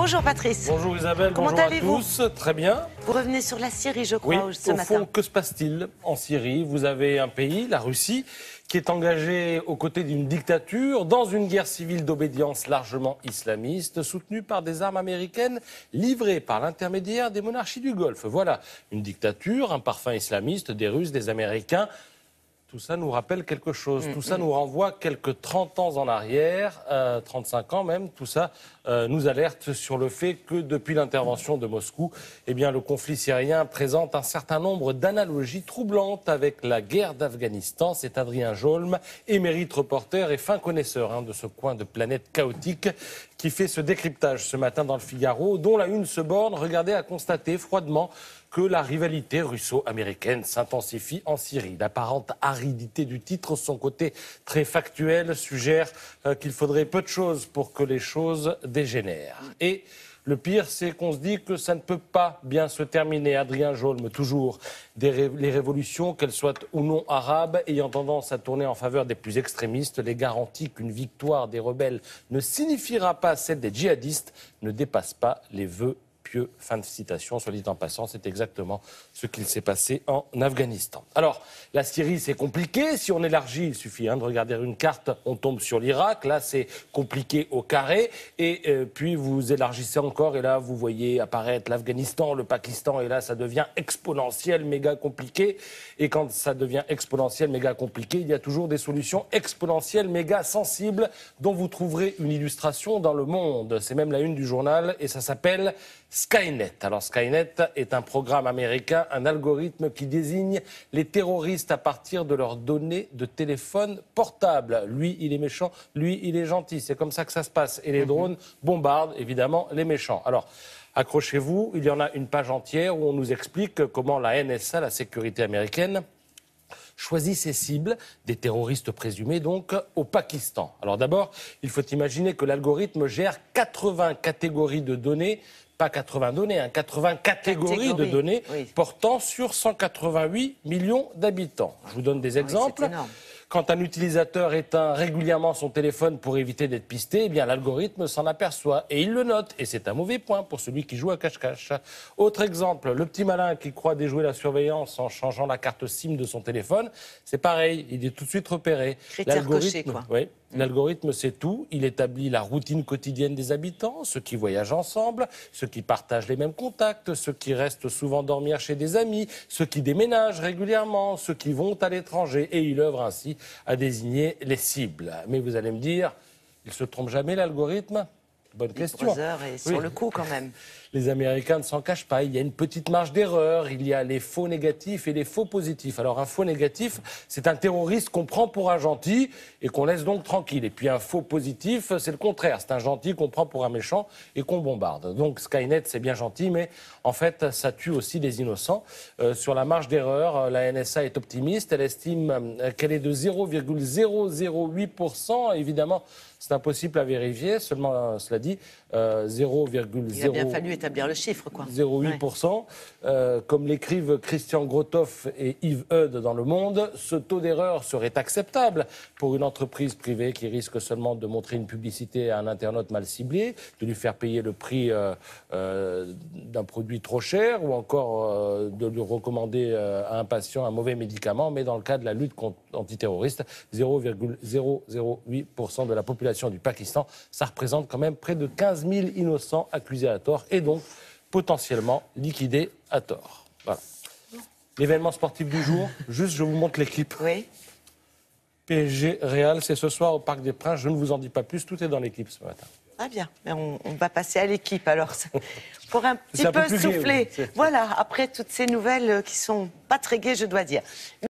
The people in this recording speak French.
Bonjour Patrice. Bonjour Isabelle, Comment bonjour à allez-vous? tous. Très bien. Vous revenez sur la Syrie, je crois, Oui, ce au matin. fond, que se passe-t-il en Syrie? Vous avez un pays, la Russie, qui est engagé aux côtés d'une dictature dans une guerre civile d'obédience largement islamiste, soutenue par des armes américaines livrées par l'intermédiaire des monarchies du Golfe. Voilà, une dictature, un parfum islamiste, des Russes, des Américains. Tout ça nous rappelle quelque chose. Tout ça nous renvoie quelques 30 ans en arrière, 35 ans même. Tout ça nous alerte sur le fait que depuis l'intervention de Moscou, eh bien, le conflit syrien présente un certain nombre d'analogies troublantes avec la guerre d'Afghanistan. C'est Adrien Jolme, émérite reporter et fin connaisseur de ce coin de planète chaotique, qui fait ce décryptage ce matin dans le Figaro, dont la une se borne, regardez, à constater froidement que la rivalité russo-américaine s'intensifie en Syrie. L'apparente aridité du titre, son côté très factuel, suggère qu'il faudrait peu de choses pour que les choses dégénèrent. Et le pire, c'est qu'on se dit que ça ne peut pas bien se terminer. Adrien Jolme, toujours. Les révolutions, qu'elles soient ou non arabes, ayant tendance à tourner en faveur des plus extrémistes, les garanties qu'une victoire des rebelles ne signifiera pas celle des djihadistes ne dépassent pas les vœux pieux. Fin de citation, soit dit en passant, c'est exactement ce qu'il s'est passé en Afghanistan. Alors, la Syrie, c'est compliqué. Si on élargit, il suffit de regarder une carte, on tombe sur l'Irak. Là, c'est compliqué au carré. Et puis, vous élargissez encore, et là, vous voyez apparaître l'Afghanistan, le Pakistan, et là, ça devient exponentiel, méga compliqué. Et quand ça devient exponentiel, méga compliqué, il y a toujours des solutions exponentielles, méga sensibles, dont vous trouverez une illustration dans Le Monde. C'est même la une du journal, et ça s'appelle Skynet. Alors Skynet est un programme américain, un algorithme qui désigne les terroristes à partir de leurs données de téléphone portable. Lui, il est méchant, lui, il est gentil. C'est comme ça que ça se passe. Et les drones bombardent évidemment les méchants. Alors, accrochez-vous, il y en a une page entière où on nous explique comment la NSA, la sécurité américaine, choisit ses cibles, des terroristes présumés donc, au Pakistan. Alors d'abord, il faut imaginer que l'algorithme gère 80 catégories de données, pas 80 données, 80 catégories de données portant sur 188 millions d'habitants. Je vous donne des exemples. C'est énorme. Quand un utilisateur éteint régulièrement son téléphone pour éviter d'être pisté, eh bien l'algorithme s'en aperçoit et il le note. Et c'est un mauvais point pour celui qui joue à cache-cache. Autre exemple, le petit malin qui croit déjouer la surveillance en changeant la carte SIM de son téléphone, c'est pareil, il est tout de suite repéré. Critère coché, quoi. Oui, l'algorithme, c'est tout. Il établit la routine quotidienne des habitants, ceux qui voyagent ensemble, ceux qui partagent les mêmes contacts, ceux qui restent souvent dormir chez des amis, ceux qui déménagent régulièrement, ceux qui vont à l'étranger. Et il œuvre ainsi à désigner les cibles. Mais vous allez me dire, il ne se trompe jamais l'algorithme? Bonne question. Et sur le coup quand même. Les Américains ne s'en cachent pas. Il y a une petite marge d'erreur. Il y a les faux négatifs et les faux positifs. Alors un faux négatif, c'est un terroriste qu'on prend pour un gentil et qu'on laisse donc tranquille. Et puis un faux positif, c'est le contraire. C'est un gentil qu'on prend pour un méchant et qu'on bombarde. Donc Skynet, c'est bien gentil, mais en fait, ça tue aussi des innocents. Sur la marge d'erreur, la NSA est optimiste. Elle estime qu'elle est de 0,008%. Évidemment, c'est impossible à vérifier. Seulement, cela dit, 0,0... Il a bien fallu établir le chiffre, quoi. 0,8%. Comme l'écrivent Christian Grothoff et Yves Eudes dans Le Monde, ce taux d'erreur serait acceptable pour une entreprise privée qui risque seulement de montrer une publicité à un internaute mal ciblé, de lui faire payer le prix d'un produit trop cher ou encore de lui recommander à un patient un mauvais médicament. Mais dans le cas de la lutte antiterroriste, 0,008% de la population du Pakistan, ça représente quand même près de 15 000 innocents accusés à tort et donc potentiellement liquidés à tort. Voilà. L'événement sportif du jour, juste je vous montre l'équipe. Oui. PSG Real, c'est ce soir au Parc des Princes. Je ne vous en dis pas plus, tout est dans l'équipe ce matin. Ah bien, mais on va passer à l'équipe alors, pour un petit peu souffler. Voilà, après toutes ces nouvelles qui sont pas très gaies, je dois dire.